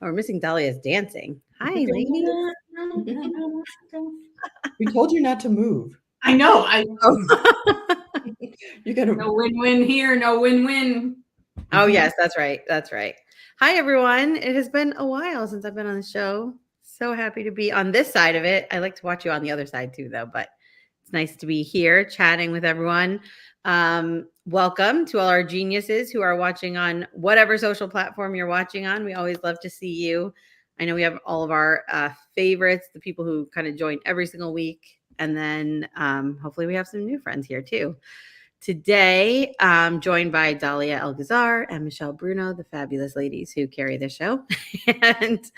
Oh, we're missing Dahlia's dancing. Hi, ladies. We told you not to move. I know. You gotta. No win-win here. No win-win. Oh, yes, that's right. That's right. Hi, everyone. It has been a while since I've been on the show. So happy to be on this side of it. I like to watch you on the other side too, though, but it's nice to be here chatting with everyone. Welcome to all our geniuses who are watching on whatever social platform you're watching on. We always love to see you. I know we have all of our favorites, the people who kind of join every single week. And then hopefully we have some new friends here too. Today, I'm joined by Dahlia Algazar and Michelle Bruno, the fabulous ladies who carry the show. And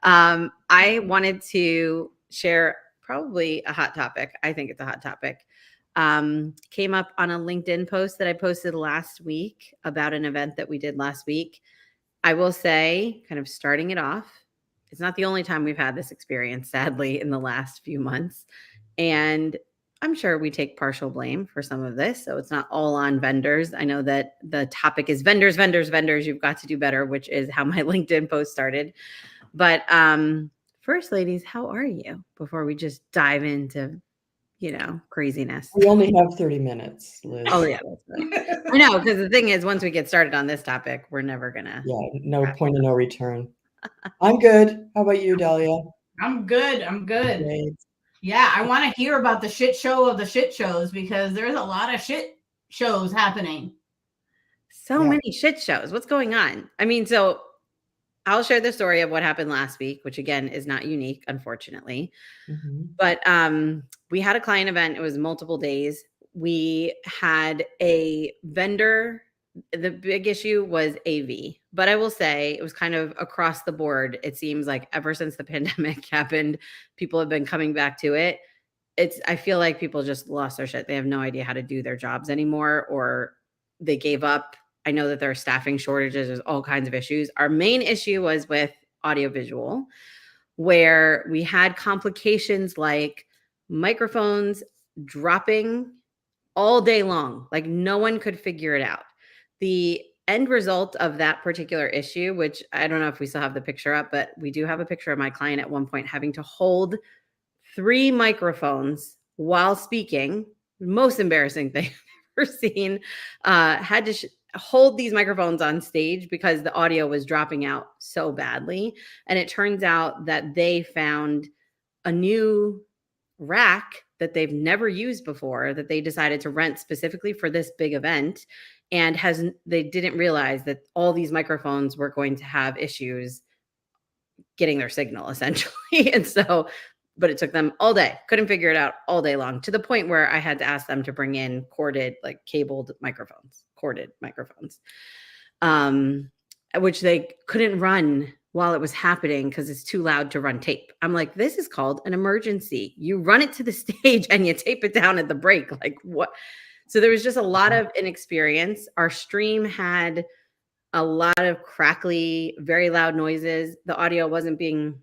I wanted to share probably a hot topic. I think it's a hot topic. Came up on a LinkedIn post that I posted last week about an event that we did last week. I will say, kind of starting it off, it's not the only time we've had this experience, sadly, in the last few months. And I'm sure we take partial blame for some of this. So it's not all on vendors. I know that the topic is vendors. You've got to do better, which is how my LinkedIn post started. But first, ladies, how are you? Before we just dive into, craziness. We only have 30 minutes, Liz. Oh, yeah. That's right. I know, because the thing is, once we get started on this topic, we're never going to. Yeah, no point of no return. I'm good. How about you, Dahlia? I'm good. Great. Yeah, I want to hear about the shit show of the shit shows because there's a lot of shit shows happening. So many shit shows. What's going on? I mean, so I'll share the story of what happened last week, which again is not unique, unfortunately. Mm-hmm. But we had a client event. It was multiple days. We had a vendor. The big issue was AV, but I will say it was kind of across the board. It seems like ever since the pandemic happened, people have been coming back to it. I feel like people just lost their shit. They have no idea how to do their jobs anymore, or they gave up. I know that there are staffing shortages. There's all kinds of issues. Our main issue was with audiovisual, where we had complications like microphones dropping all day long. Like no one could figure it out. The end result of that particular issue, which I don't know if we still have the picture up, but we do have a picture of my client at one point having to hold 3 microphones while speaking. Most embarrassing thing I've ever seen. Had to hold these microphones on stage because the audio was dropping out so badly. And it turns out that they found a new rack that they've never used before that they decided to rent specifically for this big event. And they didn't realize that all these microphones were going to have issues getting their signal essentially. And so, but it took them all day, couldn't figure it out all day long, to the point where I had to ask them to bring in corded, like corded microphones, which they couldn't run while it was happening because it's too loud to run tape. I'm like, this is called an emergency. You run it to the stage and you tape it down at the break. Like what? So there was just a lot of inexperience. Our stream had a lot of crackly, very loud noises. The audio wasn't being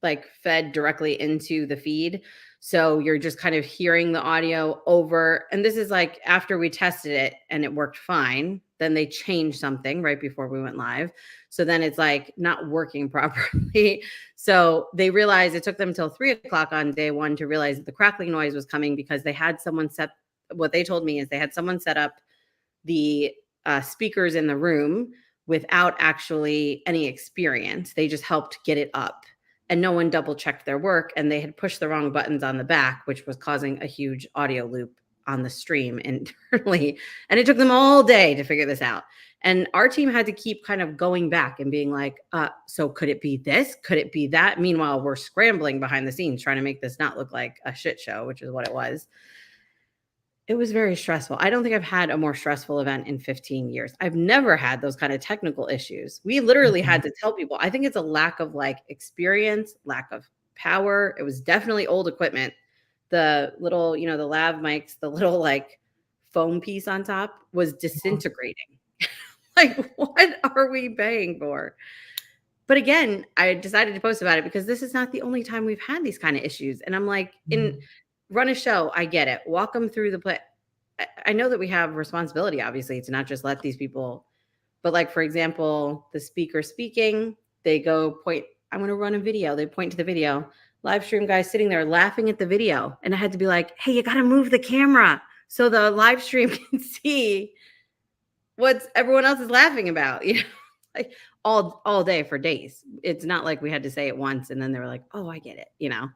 like fed directly into the feed. So you're just kind of hearing the audio over. And this is like after we tested it and it worked fine. Then they changed something right before we went live. So then it's like not working properly. So they realized it took them until 3:00 on day one to realize that the crackling noise was coming because they had someone what they told me is they had someone set up the speakers in the room without actually any experience. They just helped get it up. And no one double checked their work, and they had pushed the wrong buttons on the back, which was causing a huge audio loop on the stream internally. And it took them all day to figure this out. And our team had to keep kind of going back and being like, so could it be this? Could it be that? Meanwhile, we're scrambling behind the scenes trying to make this not look like a shit show, which is what it was. It was very stressful. I don't think I've had a more stressful event in 15 years. I've never had those kind of technical issues. We literally had to tell people. I think it's a lack of like experience, lack of power. It was definitely old equipment. The little, the lav mics, the little like foam piece on top was disintegrating. Like, what are we paying for? But again, I decided to post about it because this is not the only time we've had these kind of issues. And I'm like, run a show, I get it. Walk them through the play. I know that we have responsibility, obviously, to not just let these people, but like, for example, the speaker speaking, they go point, I'm going to run a video. They point to the video. Live stream guy sitting there laughing at the video. And I had to be like, hey, you got to move the camera so the live stream can see what everyone else is laughing about, you know, like all day for days. It's not like we had to say it once and then they were like, oh, I get it, you know.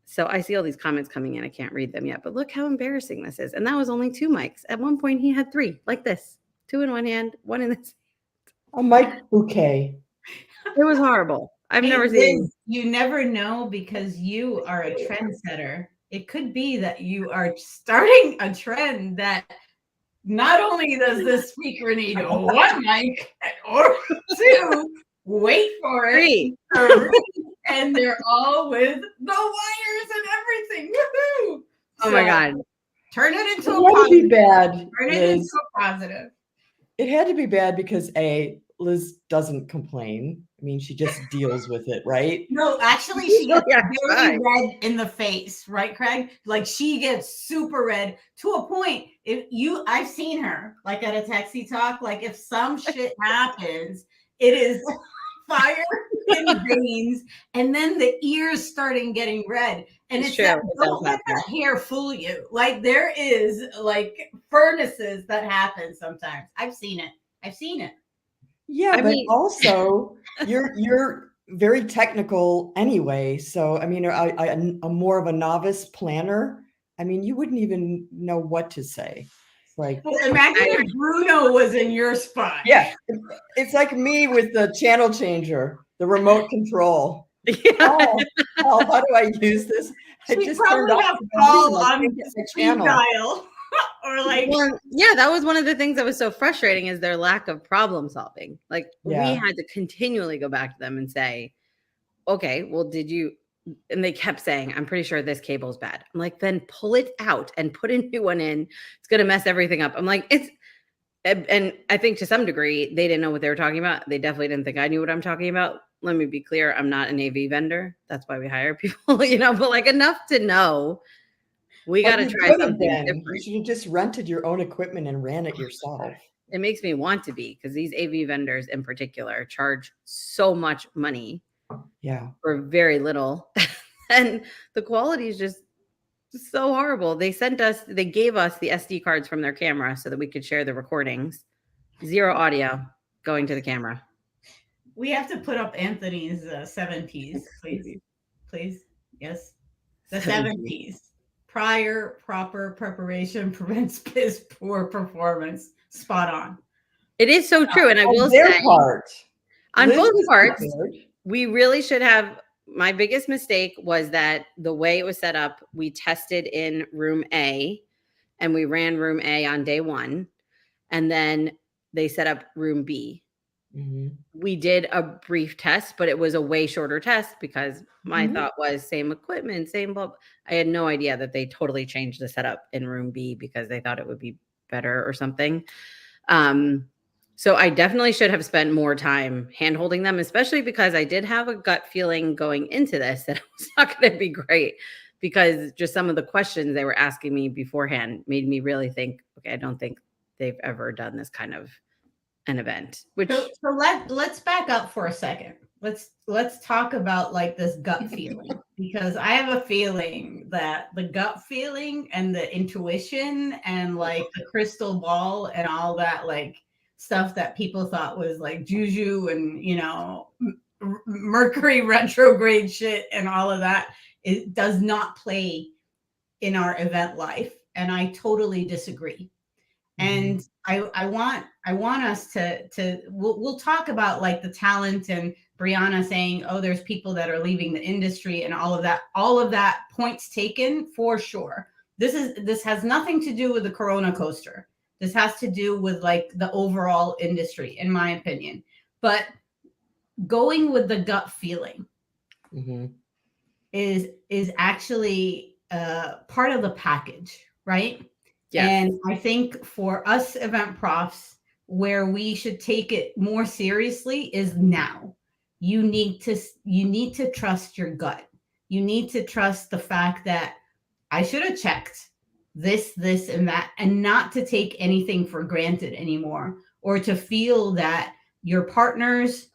So I see all these comments coming in. I can't read them yet, but look how embarrassing this is. And that was only 2 mics. At one point, he had 3 like this, 2 in one hand, 1 in this. A mic bouquet. It was horrible. I've never seen. You never know because you are a trendsetter. It could be that you are starting a trend that not only does this speaker need 1 mic or 2, wait for it, 3, and they're all with the wires and everything. Woohoo! Oh my God. Turn it into It a had to positive. be bad. Turn it Liz. into a positive. It had to be bad because Liz doesn't complain. I mean, she just deals with it, right? No, actually, she gets Yeah, very right. red in the face, right, Craig? Like she gets super red to a point. I've seen her like at a taxi talk. Like if some shit happens, it is fire in the veins, and then the ears starting getting red. And it's true. that, It don't does let that hair fool you. Like there is like furnaces that happen sometimes. I've seen it. Yeah, I but mean- also you're very technical anyway. So I mean, I'm more of a novice planner. I mean, you wouldn't even know what to say. It's like, Well, imagine if Bruno was in your spot. yeah, it's like me with the channel changer, the remote control. Yeah. Oh, how do I use this? I She just probably turned have off the Paul video. I on can't get the speed channel. dial. Or like, Well, yeah, that was one of the things that was so frustrating is their lack of problem solving. Like we Yeah. had to continually go back to them and say, okay, well, did you? And they kept saying, I'm pretty sure this cable's bad. I'm like, then pull it out and put a new one in. It's going to mess everything up. I'm like, and I think to some degree, they didn't know what they were talking about. They definitely didn't think I knew what I'm talking about. Let me be clear. I'm not an AV vendor. That's why we hire people, you know, but like enough to know we got to You try could have something been. different. You should have just rented your own equipment and ran it yourself. It makes me want to be because these AV vendors in particular charge so much money Yeah. for very little. And the quality is just so horrible. They gave us the SD cards from their camera so that we could share the recordings. 0 audio going to the camera. we have to put up Anthony's 7 Ps, please. Yes, the 7 Ps. Prior proper preparation prevents piss poor performance. Spot on. It is so true. And I will On their say, part, on Liz both was parts, prepared. we really should have. My biggest mistake was that the way it was set up, we tested in room A and we ran room A on day 1. And then they set up room B. Mhm. We did a brief test, but it was a way shorter test because my Mhm. thought was same equipment, same bulb. I had no idea that they totally changed the setup in room B because they thought it would be better or something. So I definitely should have spent more time hand-holding them, especially because I did have a gut feeling going into this that it was not going to be great because just some of the questions they were asking me beforehand made me really think, okay, I don't think they've ever done this kind of an event. Which So let's back up for a second. Let's talk about like this gut feeling because I have a feeling that the gut feeling and the intuition and like the crystal ball and all that like stuff that people thought was like juju and you know Mercury retrograde shit and all of that, it does not play in our event life, and I totally disagree. And I want us to we'll talk about like the talent and Brianna saying, oh, there's people that are leaving the industry and all of that points taken for sure. This has nothing to do with the Corona coaster. This has to do with like the overall industry, in my opinion. But going with the gut feeling is actually part of the package, right? yes. And I think for us event profs, where we should take it more seriously is now. You need to trust your gut. You need to trust the fact that I should have checked this, and that, and not to take anything for granted anymore, or to feel that your partners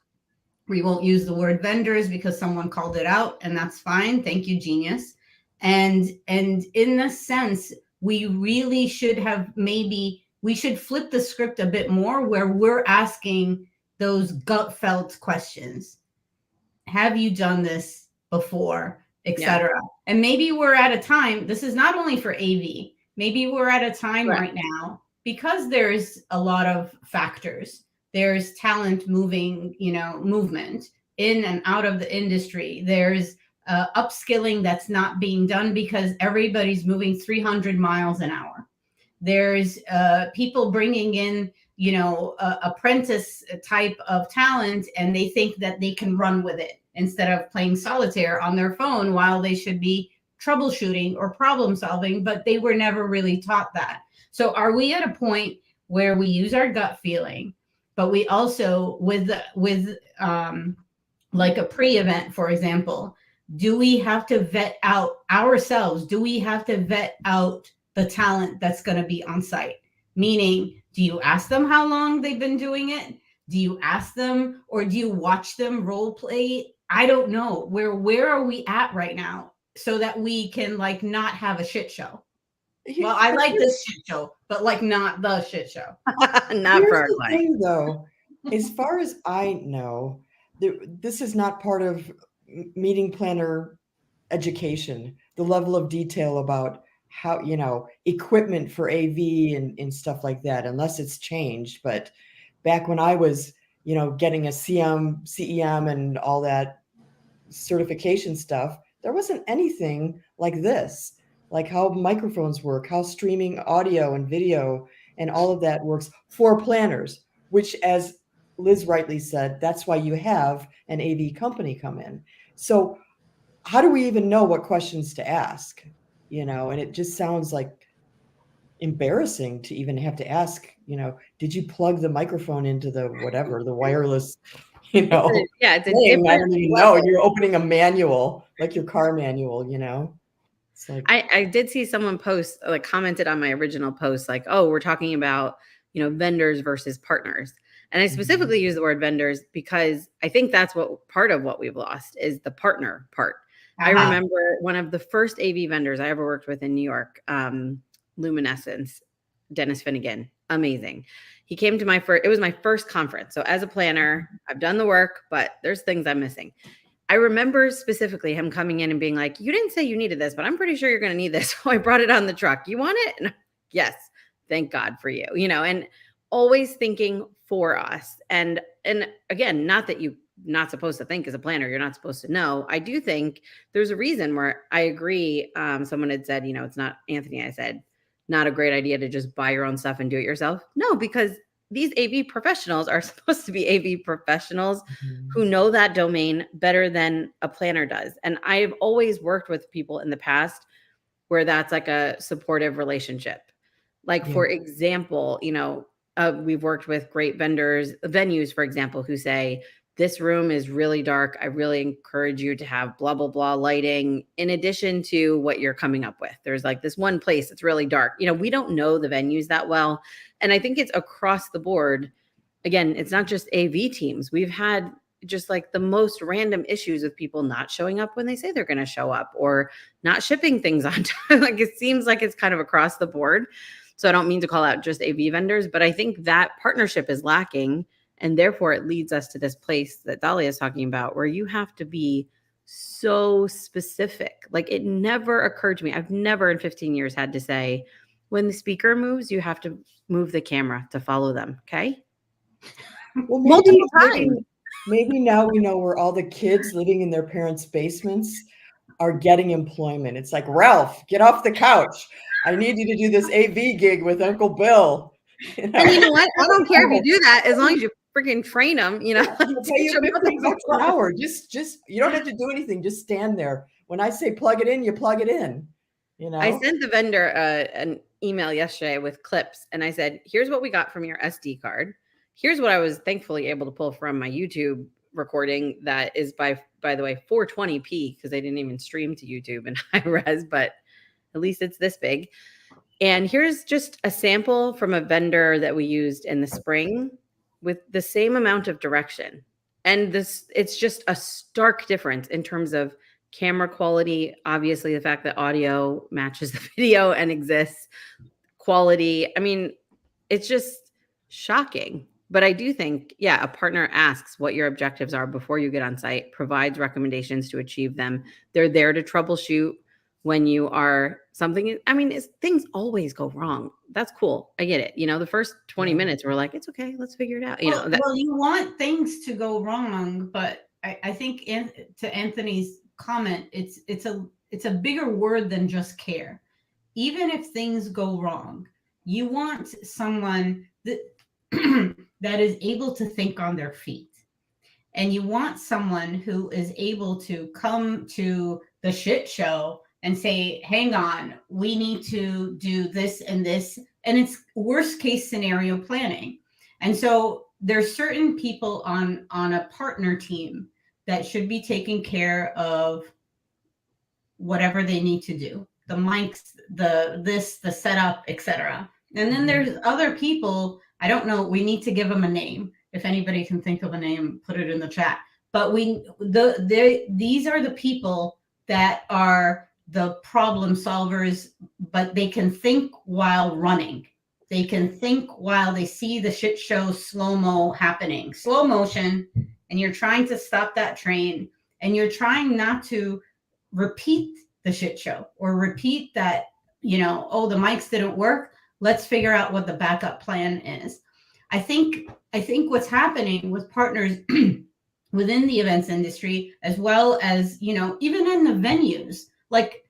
We won't use the word vendors because someone called it out, and that's fine. Thank you, genius. And in the sense, we really should have, maybe we should flip the script a bit more where we're asking those gut felt questions. Have you done this before, etc. And maybe we're at a time, this is not only for AV, maybe we're at a time right now, because there's a lot of factors. There's talent moving, movement in and out of the industry. There's upskilling that's not being done because everybody's moving 300 miles an hour. There's people bringing in, apprentice type of talent, and they think that they can run with it instead of playing solitaire on their phone while they should be troubleshooting or problem solving, but they were never really taught that. So are we at a point where we use our gut feeling, but we also, with like a pre-event, for example, do we have to vet out ourselves? Do we have to vet out the talent that's going to be on site? Meaning, do you ask them how long they've been doing it? Do you ask them, or do you watch them role play? I don't know. Where are we at right now so that we can not have a shit show? Well, I like this shit show, but not the shit show. Not for our client. Thing, though, as far as I know, this is not part of meeting planner education, the level of detail about how, equipment for AV and stuff like that, unless it's changed. But back when I was, getting a CEM and all that certification stuff, there wasn't anything like this, like how microphones work, how streaming audio and video and all of that works for planners, which, as Liz rightly said, that's why you have an AV company come in. So how do we even know what questions to ask? And it just sounds like embarrassing to even have to ask, did you plug the microphone into the wireless, yeah, it's a thing? I don't even know. You're opening a manual, like your car manual, It's like, I did see someone post, commented on my original post, oh, we're talking about, vendors versus partners. And I specifically use the word vendors because I think that's what part of what we've lost is the partner part. I remember one of the first AV vendors I ever worked with in New York, Luminescence, Dennis Finnegan, amazing. He came to it was my first conference. So as a planner, I've done the work, but there's things I'm missing. I remember specifically him coming in and being like, you didn't say you needed this, but I'm pretty sure you're going to need this. So I brought it on the truck. You want it? And yes, thank God for you, and always thinking for us. And again, not that you're not supposed to think as a planner, you're not supposed to know. I do think there's a reason where I agree. Someone had said, it's not Anthony. I said, not a great idea to just buy your own stuff and do it yourself. No, because these AV professionals are supposed to be AV professionals who know that domain better than a planner does. And I've always worked with people in the past where that's like a supportive relationship. For example, we've worked with great venues, for example, who say, this room is really dark. I really encourage you to have blah, blah, blah lighting in addition to what you're coming up with. There's this one place that's really dark. We don't know the venues that well. And I think it's across the board. Again, it's not just AV teams. We've had just the most random issues with people not showing up when they say they're going to show up or not shipping things on time. It seems like it's kind of across the board. So I don't mean to call out just AV vendors, but I think that partnership is lacking. And therefore, it leads us to this place that Dahlia is talking about, where you have to be so specific. It never occurred to me. I've never in 15 years had to say, when the speaker moves, you have to move the camera to follow them. Okay. Well, maybe now we know where all the kids living in their parents' basements are getting employment. It's like, Ralph, get off the couch. I need you to do this AV gig with Uncle Bill. And you know what? I don't care if you do that as long as you freaking train them. Pay you $15 an hour. Just you don't have to do anything. Just stand there. When I say plug it in, you plug it in. I sent the vendor an email yesterday with clips, and I said, "Here's what we got from your SD card. Here's what I was thankfully able to pull from my YouTube recording that is by the way 420p because I didn't even stream to YouTube in high res, but at least it's this big." And here's just a sample from a vendor that we used in the spring with the same amount of direction. And it's just a stark difference in terms of camera quality. Obviously, the fact that audio matches the video and exists, quality. I mean, it's just shocking. But I do think, yeah, a partner asks what your objectives are before you get on site, provides recommendations to achieve them. They're there to troubleshoot when you are something. I mean, things always go wrong. That's cool. I get it. The first 20 minutes, we're like, it's okay. Let's figure it out. Well, you want things to go wrong, but I think to Anthony's comment, it's a bigger word than just care. Even if things go wrong, you want someone that that is able to think on their feet. And you want someone who is able to come to the shit show and say, hang on, we need to do this and this. And it's worst case scenario planning. And so there's certain people on a partner team that should be taking care of whatever they need to do. The mics, the setup, etc. And then there's other people, I don't know, we need to give them a name. If anybody can think of a name, put it in the chat. But these are the people that are the problem solvers, but they can think while running. They can think while they see the shit show slow-mo happening, slow motion, and you're trying to stop that train, and you're trying not to repeat the shit show or repeat that, oh, the mics didn't work. Let's figure out what the backup plan is. I think what's happening with partners within the events industry, as well as, even in the venues, like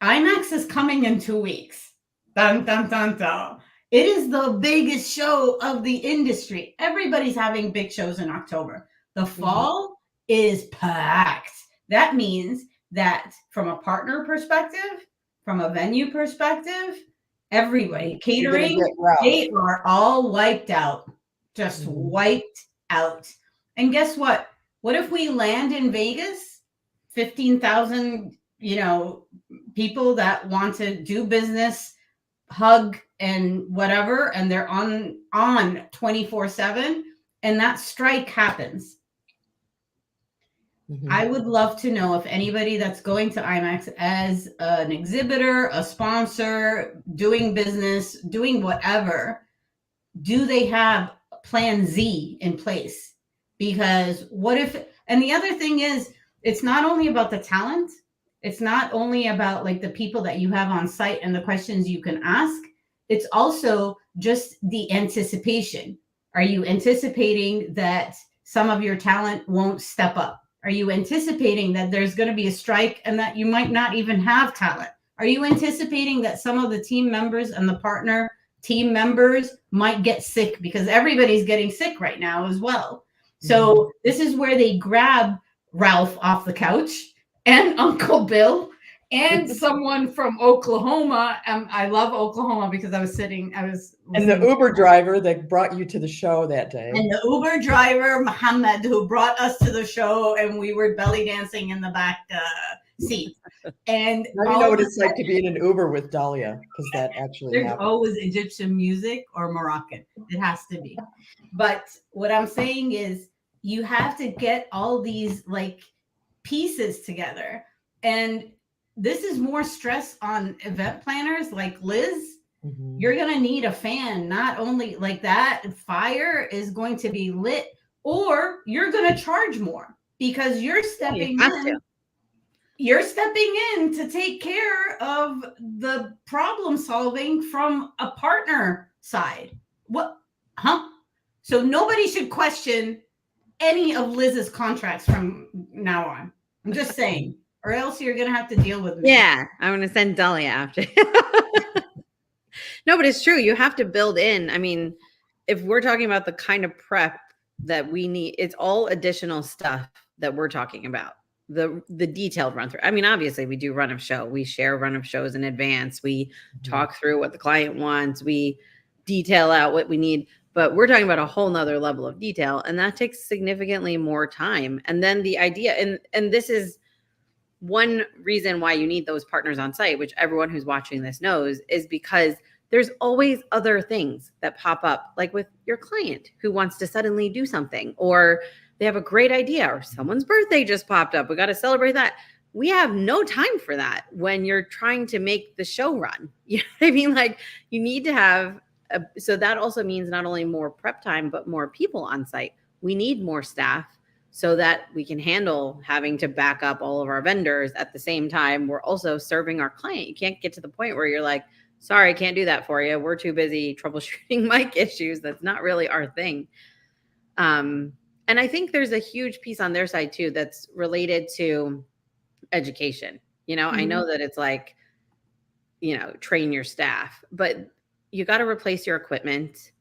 IMAX is coming in 2 weeks. Dun, dun, dun, dun. It is the biggest show of the industry. Everybody's having big shows in October. The fall is packed. That means that from a partner perspective, from a venue perspective, everybody, catering, they are all wiped out, just wiped out. And guess what? What if we land in Vegas, 15,000, people that want to do business, hug and whatever, and they're on 24/7, and that strike happens. I would love to know if anybody that's going to IMAX as an exhibitor, a sponsor, doing business, doing whatever, do they have plan Z in place? Because what if, and the other thing is, it's not only about the talent. It's not only about like the people that you have on site and the questions you can ask. It's also just the anticipation. Are you anticipating that some of your talent won't step up? Are you anticipating that there's going to be a strike and that you might not even have talent? Are you anticipating that some of the team members and the partner team members might get sick, because everybody's getting sick right now as well? So this is where they grab Ralph off the couch and Uncle Bill and someone from Oklahoma. I love Oklahoma because I was and the Uber driver that brought you to the show that day. And the Uber driver, Muhammad, who brought us to the show, and we were belly dancing in the back seat. And now you know what it's like to be in an Uber with Dahlia, because that actually there's happened. Always Egyptian music or Moroccan. It has to be. But what I'm saying is you have to get all these like pieces together. And this is more stress on event planners like Liz. You're going to need a fan. Not only like that, fire is going to be lit, or you're going to charge more because you're stepping in. You're stepping in to take care of the problem solving from a partner side. What? Huh? So nobody should question any of Liz's contracts from now on. I'm just saying, or else you're going to have to deal with me. Yeah, I'm going to send Dahlia after. No, but it's true. You have to build in. I mean, if we're talking about the kind of prep that we need, it's all additional stuff that we're talking about. The detailed run through. I mean, obviously we do run of show. We share run of shows in advance. We talk through what the client wants. We detail out what we need, but we're talking about a whole nother level of detail, and that takes significantly more time. And then the idea, and this is one reason why you need those partners on site, which everyone who's watching this knows, is because there's always other things that pop up, like with your client who wants to suddenly do something, or they have a great idea, or someone's birthday just popped up. We got to celebrate that. We have no time for that when you're trying to make the show run. You know what I mean? Like, you need to have so that also means not only more prep time, but more people on site. We need more staff so that we can handle having to back up all of our vendors at the same time. We're also serving our client. You can't get to the point where you're like, sorry, can't do that for you. We're too busy troubleshooting mic issues. That's not really our thing. And I think there's a huge piece on their side too that's related to education. You know, I know that it's like, you know, train your staff, but you got to replace your equipment.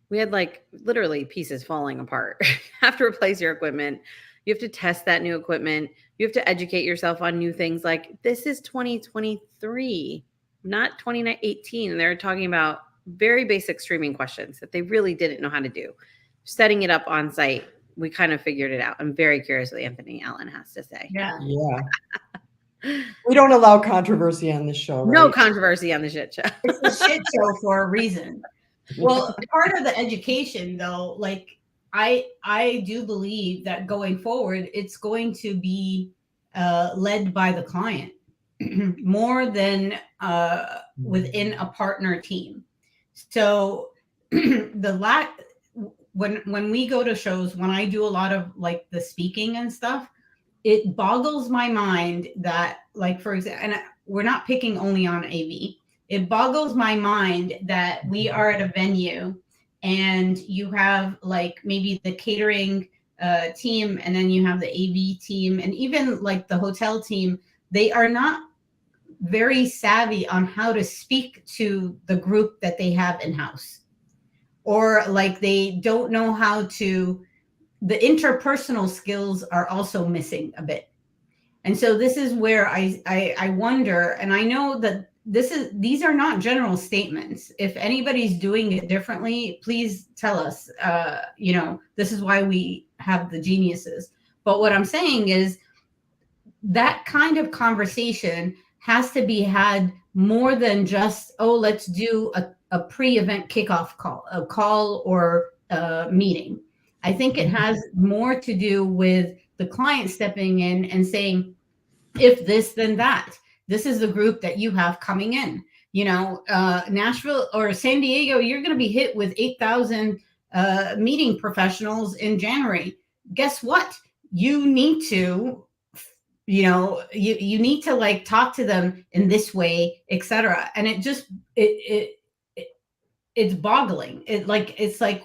We had like literally pieces falling apart. You have to replace your equipment. You have to test that new equipment. You have to educate yourself on new things. Like, this is 2023, not 2018. And they're talking about very basic streaming questions that they really didn't know how to do. Setting it up on site, we kind of figured it out. I'm very curious what Anthony Allen has to say. Yeah. We don't allow controversy on this show, right? No controversy on the shit show. It's a shit show for a reason. Well, part of the education, though, like, I do believe that going forward, it's going to be led by the client more than within a partner team. So when we go to shows, when I do a lot of like the speaking and stuff, it boggles my mind that, like, for example, and we're not picking only on AV. It boggles my mind that we are at a venue and you have like maybe the catering team, and then you have the AV team, and even like the hotel team. They are not very savvy on how to speak to the group that they have in-house, or like they don't know how to. The interpersonal skills are also missing a bit. And so this is where I wonder, and I know that these are not general statements. If anybody's doing it differently, please tell us. You know, this is why we have the geniuses. But what I'm saying is that kind of conversation has to be had more than just, oh, let's do a pre-event kickoff call or a meeting. I think it has more to do with the client stepping in and saying, if this, then that. This is the group that you have coming in. You know, Nashville or San Diego, you're going to be hit with 8,000 meeting professionals in January. Guess what? You need to, you know, you need to like talk to them in this way, etc. And it just it's boggling. It's like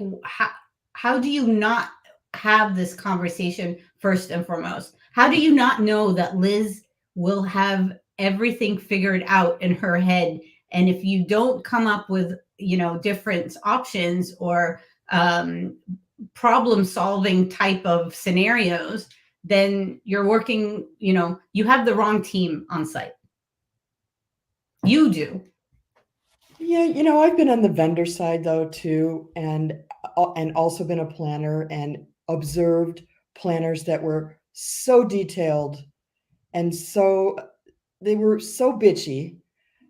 how do you not have this conversation first and foremost? How do you not know that Liz will have everything figured out in her head? And if you don't come up with, you know, different options or problem solving type of scenarios, then you're working, you know, you have the wrong team on site. You do. Yeah, you know, I've been on the vendor side though too, and also been a planner and observed planners that were so detailed and they were so bitchy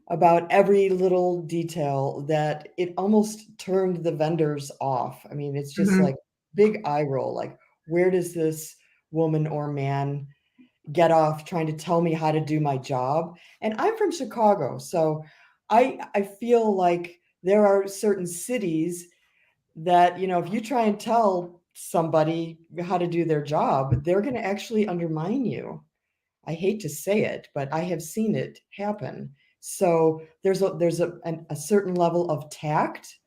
about every little detail that it almost turned the vendors off. I mean, it's just like big eye roll. Like, where does this woman or man get off trying to tell me how to do my job? And I'm from Chicago, so I feel like there are certain cities that, you know, if you try and tell somebody how to do their job, they're going to actually undermine you. I hate to say it, but I have seen it happen. So there's a certain level of tact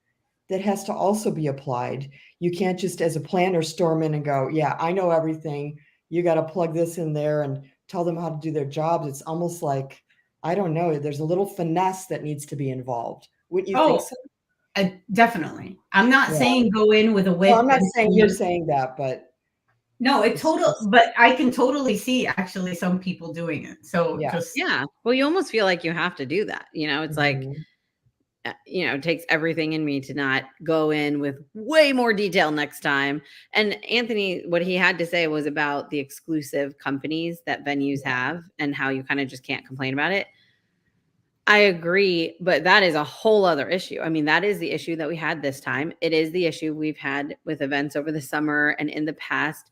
that has to also be applied. You can't just, as a planner, storm in and go, yeah, I know everything. You got to plug this in there and tell them how to do their jobs. It's almost like, I don't know, there's a little finesse that needs to be involved. Wouldn't you think so? Definitely. I'm not saying go in with a whip. Well, I'm not saying you're saying that, but no, but I can totally see actually some people doing it. So yeah. Well, you almost feel like you have to do that. You know, it's like, you know, it takes everything in me to not go in with way more detail next time. And Anthony, what he had to say was about the exclusive companies that venues have and how you kind of just can't complain about it. I agree, but that is a whole other issue. I mean, that is the issue that we had this time. It is the issue we've had with events over the summer and in the past.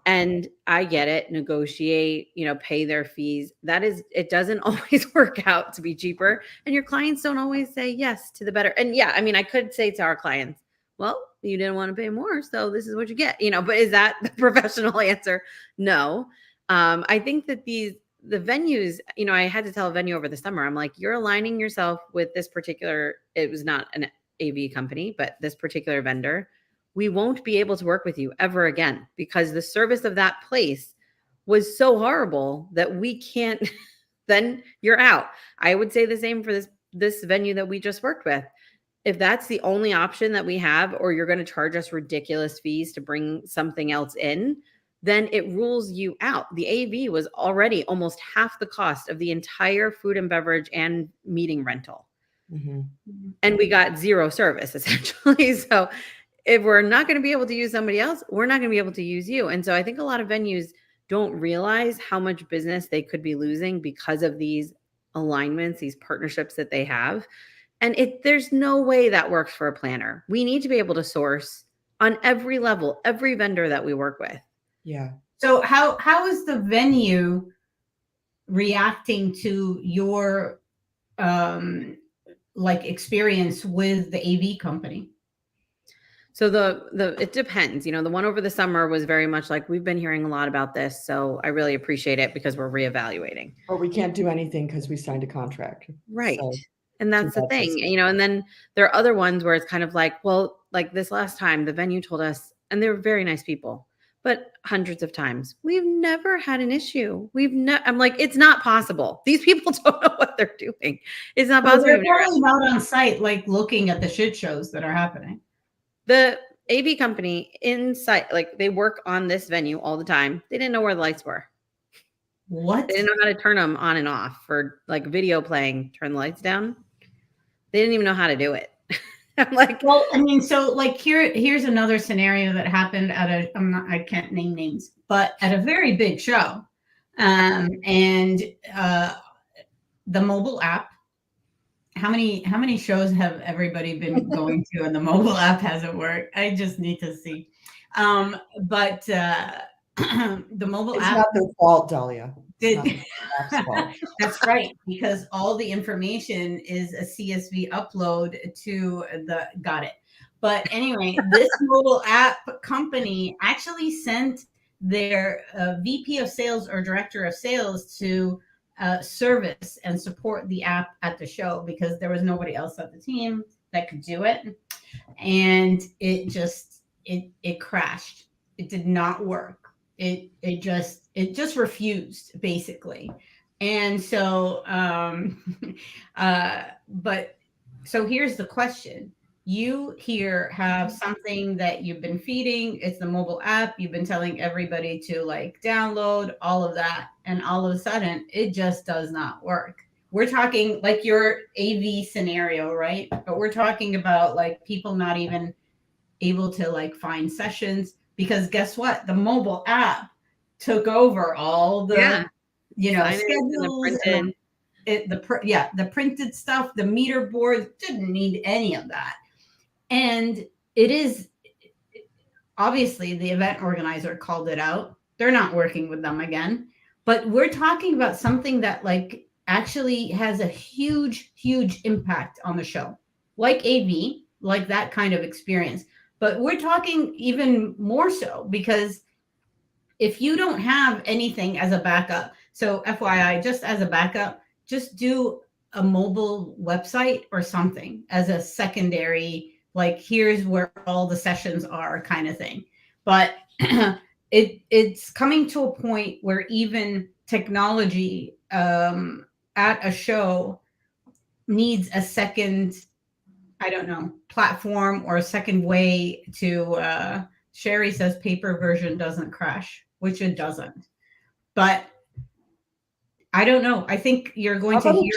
And I get it, negotiate, pay their fees. It doesn't always work out to be cheaper. And your clients don't always say yes to the better. And yeah, I mean, I could say to our clients, well, you didn't want to pay more, so this is what you get, but is that the professional answer? No. I think that the venues, I had to tell a venue over the summer, I'm like, you're aligning yourself with this particular, it was not an AV company, but this particular vendor. We won't be able to work with you ever again because the service of that place was so horrible that we can't, then you're out. I would say the same for this venue that we just worked with. If that's the only option that we have, or you're going to charge us ridiculous fees to bring something else in, then it rules you out. The AV was already almost half the cost of the entire food and beverage and meeting rental. Mm-hmm. And we got zero service essentially. So if we're not going to be able to use somebody else, we're not going to be able to use you. And so I think a lot of venues don't realize how much business they could be losing because of these alignments, these partnerships that they have. And there's no way that works for a planner. We need to be able to source on every level, every vendor that we work with. Yeah. So how is the venue reacting to your experience with the AV company? So it depends. The one over the summer was very much like, we've been hearing a lot about this, so I really appreciate it because we're reevaluating. But we can't do anything because we signed a contract. Right. So, and that's the thing, and then there are other ones where it's kind of like, well, like this last time the venue told us, and they were very nice people, but hundreds of times, we've never had an issue. I'm like, it's not possible. These people don't know what they're doing. It's not possible. They're probably not on site, like looking at the shit shows that are happening. The AV company inside, like they work on this venue all the time. They didn't know where the lights were. What? They didn't know how to turn them on and off for like video playing, turn the lights down. They didn't even know how to do it. I'm like, well, I mean, so like here's another scenario that happened at I can't name names, but at a very big show. And the mobile app, how many shows have everybody been going to and the mobile app hasn't worked? I just need to see. But the mobile it's app, not their fault, Dahlia. Fault. That's right, because all the information is a CSV upload to got it. But anyway, this mobile app company actually sent their VP of sales or director of sales to service and support the app at the show because there was nobody else at the team that could do it. And it just crashed. It did not work. It just refused basically. And so but so here's the question. You here have something that you've been feeding. It's the mobile app. You've been telling everybody to like download all of that. And all of a sudden it just does not work. We're talking like your AV scenario, right? But we're talking about like people not even able to like find sessions because guess what? The mobile app took over all the, schedules and the printed stuff, the meter boards, didn't need any of that. And it is obviously the event organizer called it out. They're not working with them again, but we're talking about something that like actually has a huge, huge impact on the show, like AV, like that kind of experience. But we're talking even more so because if you don't have anything as a backup, so FYI, just as a backup, just do a mobile website or something as a secondary, like here's where all the sessions are kind of thing. But it's coming to a point where even technology at a show needs a second, I don't know, platform or a second way to, Sherry says paper version doesn't crash, which it doesn't. But I don't know. I think you're going to hear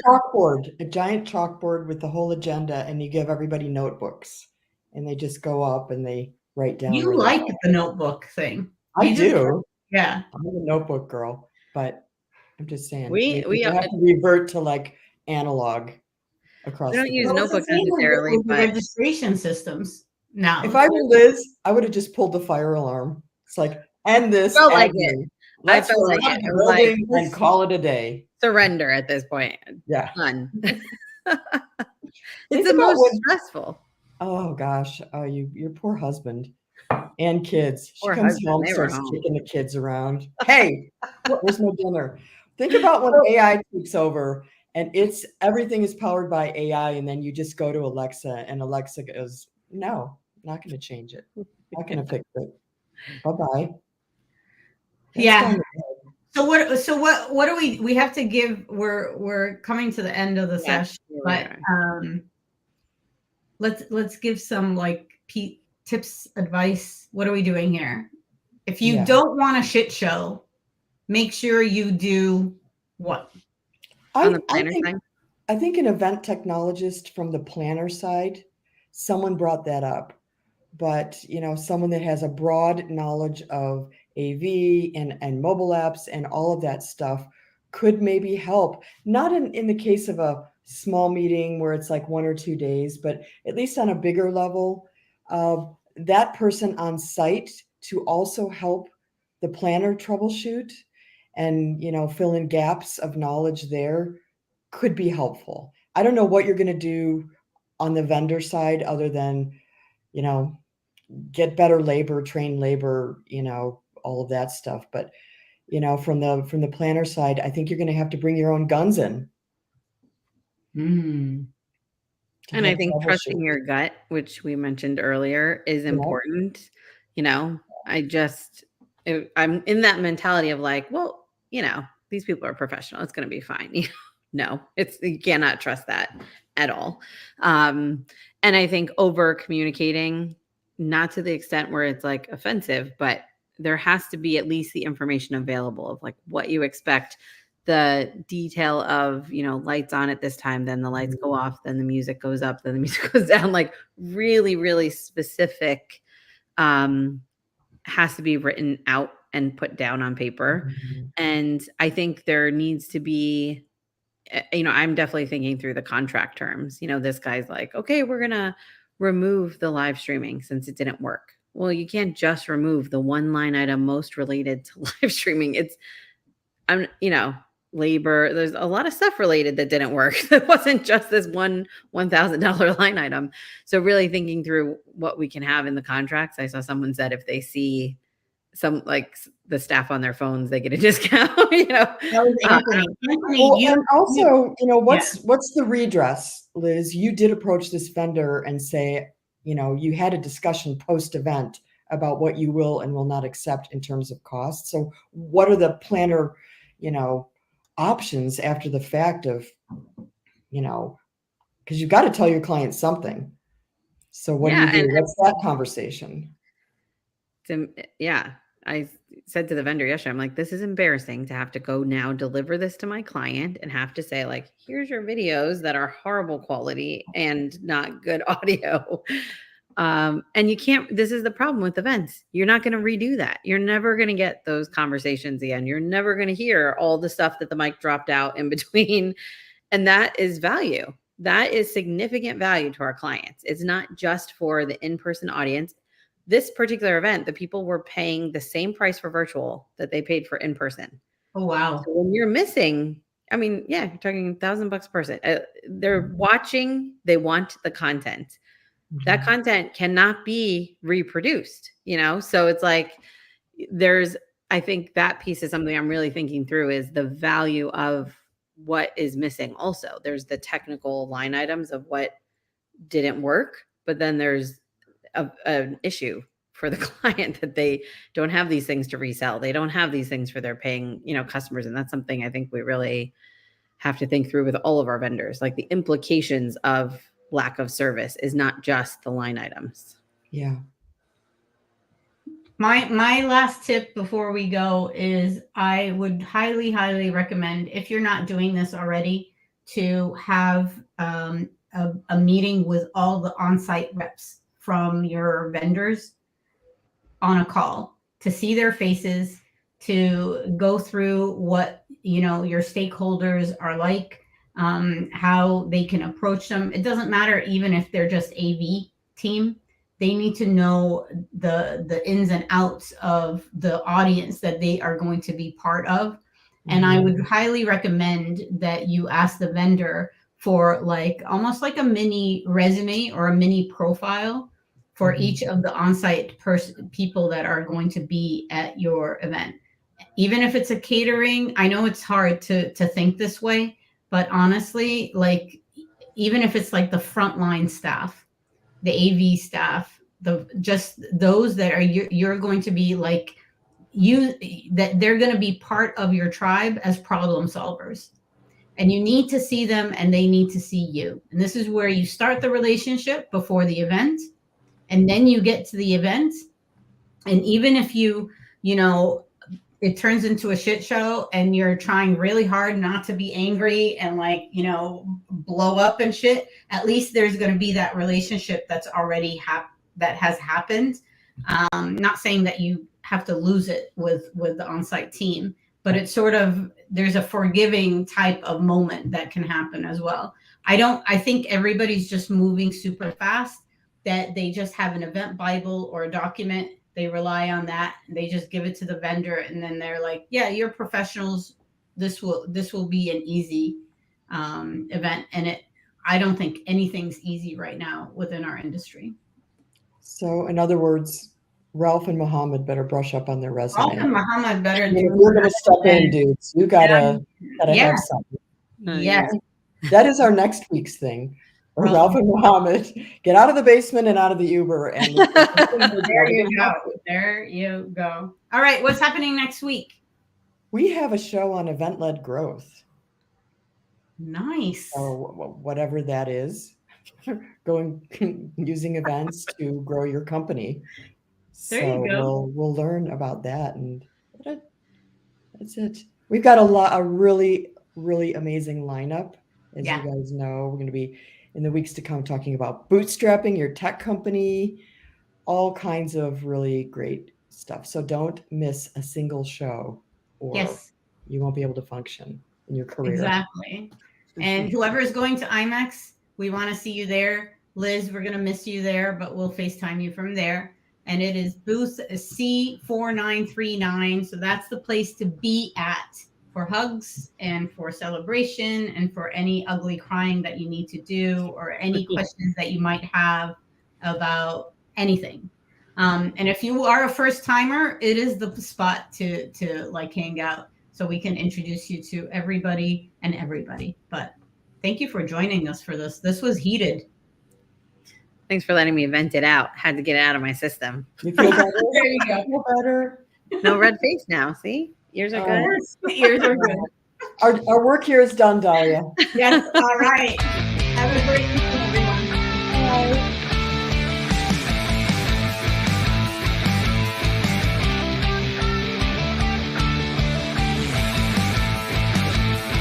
a giant chalkboard with the whole agenda, and you give everybody notebooks, and they just go up and they write down. You like the notebook thing. I do. Yeah, I'm a notebook girl, but I'm just saying we have to revert to like analog across. We don't use notebooks necessarily, but registration systems now. If I were Liz, I would have just pulled the fire alarm. It's like end this. Felt like admin. it. Let's felt like run it. the It was like, building and call it a day. surrender at this point. Yeah. Done. Think It's the about most when- stressful. Oh gosh, your poor husband and kids. She Poor comes husband, home, they were starts home. kicking the kids around. Hey, where's my dinner? Think about when AI takes over and everything is powered by AI, and then you just go to Alexa, and Alexa goes, "No, not going to change it. Not going to fix it. Bye bye." Yeah. So what do we have to give? We're coming to the end of the session, but let's give some like tips, advice. What are we doing here? If you don't want a shit show, make sure you do what? On the planner side? I think an event technologist from the planner side, someone brought that up, but someone that has a broad knowledge of AV and mobile apps and all of that stuff could maybe help. Not in the case of a small meeting where it's like 1 or 2 days, but at least on a bigger level, that person on site to also help the planner troubleshoot and fill in gaps of knowledge there could be helpful. I don't know what you're going to do on the vendor side other than get better labor, train labor, all of that stuff. But from the planner side, I think you're going to have to bring your own guns in. And I think trusting your gut, which we mentioned earlier, is important. I'm in that mentality of like, well, these people are professional. It's going to be fine. No, you cannot trust that at all. And I think over communicating, not to the extent where it's like offensive, but there has to be at least the information available of like what you expect, the detail of, lights on at this time, then the lights go off, then the music goes up, then the music goes down, like really, really specific, has to be written out and put down on paper. And I think there needs to be, I'm definitely thinking through the contract terms. This guy's like, okay, we're going to remove the live streaming since it didn't work. Well, you can't just remove the one line item most related to live streaming. Labor, there's a lot of stuff related that didn't work. It wasn't just this one $1,000 line item. So really thinking through what we can have in the contracts. I saw someone said if they see some like the staff on their phones, they get a discount. That was Anthony. And also, what's the redress, Liz? You did approach this vendor and say, you had a discussion post-event about what you will and will not accept in terms of cost. So what are the planner, options after the fact of, because you've got to tell your client something. So what do you do? What's that conversation? I said to the vendor yesterday, I'm like, this is embarrassing to have to go now deliver this to my client and have to say like, here's your videos that are horrible quality and not good audio. And you can't, this is the problem with events. You're not going to redo that. You're never going to get those conversations again. You're never going to hear all the stuff that the mic dropped out in between. And that is value. That is significant value to our clients. It's not just for the in-person audience. This particular event, the people were paying the same price for virtual that they paid for in-person. Oh, wow. So when you're missing, you're talking $1,000 a person. They're watching, they want the content. That content cannot be reproduced, So it's like I think that piece is something I'm really thinking through is the value of what is missing. Also, there's the technical line items of what didn't work, but then there's an issue for the client that they don't have these things to resell. They don't have these things for their paying, customers. And that's something I think we really have to think through with all of our vendors. Like the implications of lack of service is not just the line items. Yeah. My last tip before we go is I would highly, highly recommend, if you're not doing this already, to have a meeting with all the on-site reps from your vendors on a call to see their faces, to go through what, your stakeholders are like, how they can approach them. It doesn't matter even if they're just AV team. they need to know the ins and outs of the audience that they are going to be part of. And I would highly recommend that you ask the vendor for like almost like a mini resume or a mini profile for each of the on-site people that are going to be at your event. Even if it's a catering, I know it's hard to think this way, but honestly, like even if it's like the frontline staff, the AV staff, just those that are you're going to be like that they're going to be part of your tribe as problem solvers. And you need to see them and they need to see you. And this is where you start the relationship before the event. And then you get to the event. And even if you know, it turns into a shit show and you're trying really hard not to be angry and like, you know, blow up and shit, at least there's going to be that relationship that's already that has happened. Not saying that you have to lose it with the on-site team, but it's sort of, there's a forgiving type of moment that can happen as well. I think everybody's just moving super fast, that they just have an event Bible or a document. They rely on that. They just give it to the vendor. And then they're like, yeah, you're professionals. This will be an easy event. And I don't think anything's easy right now within our industry. So in other words, Ralph and Mohammed better brush up on their resume. Ralph and Mohammed better. You're going to step in, dudes. You gotta have something. Yes. That is our next week's thing. Ralph and Mohammed, get out of the basement and out of the Uber. And there you go. There you go. All right. What's happening next week? We have a show on event-led growth. Nice. Or whatever that is. Using events to grow your company. There you go. We'll learn about that, and that's it. We've got a really, really amazing lineup. As you guys know, we're going to be in the weeks to come talking about bootstrapping your tech company, all kinds of really great stuff. So don't miss a single show, or you won't be able to function in your career. Exactly. And whoever is going to IMEX, we want to see you there. Liz, we're going to miss you there, but we'll FaceTime you from there. And it is booth C4939. So that's the place to be at for hugs and for celebration and for any ugly crying that you need to do, or any questions that you might have about anything. And if you are a first timer, it is the spot to like hang out, so we can introduce you to everybody and everybody. But thank you for joining us for this. This was heated. Thanks for letting me vent it out. Had to get it out of my system. You feel better? There you go. Feel better? No red face now. See? Ears are good. Ears are good. Our work here is done, Daria. Yes. All right. Have a great weekend, everyone. Bye.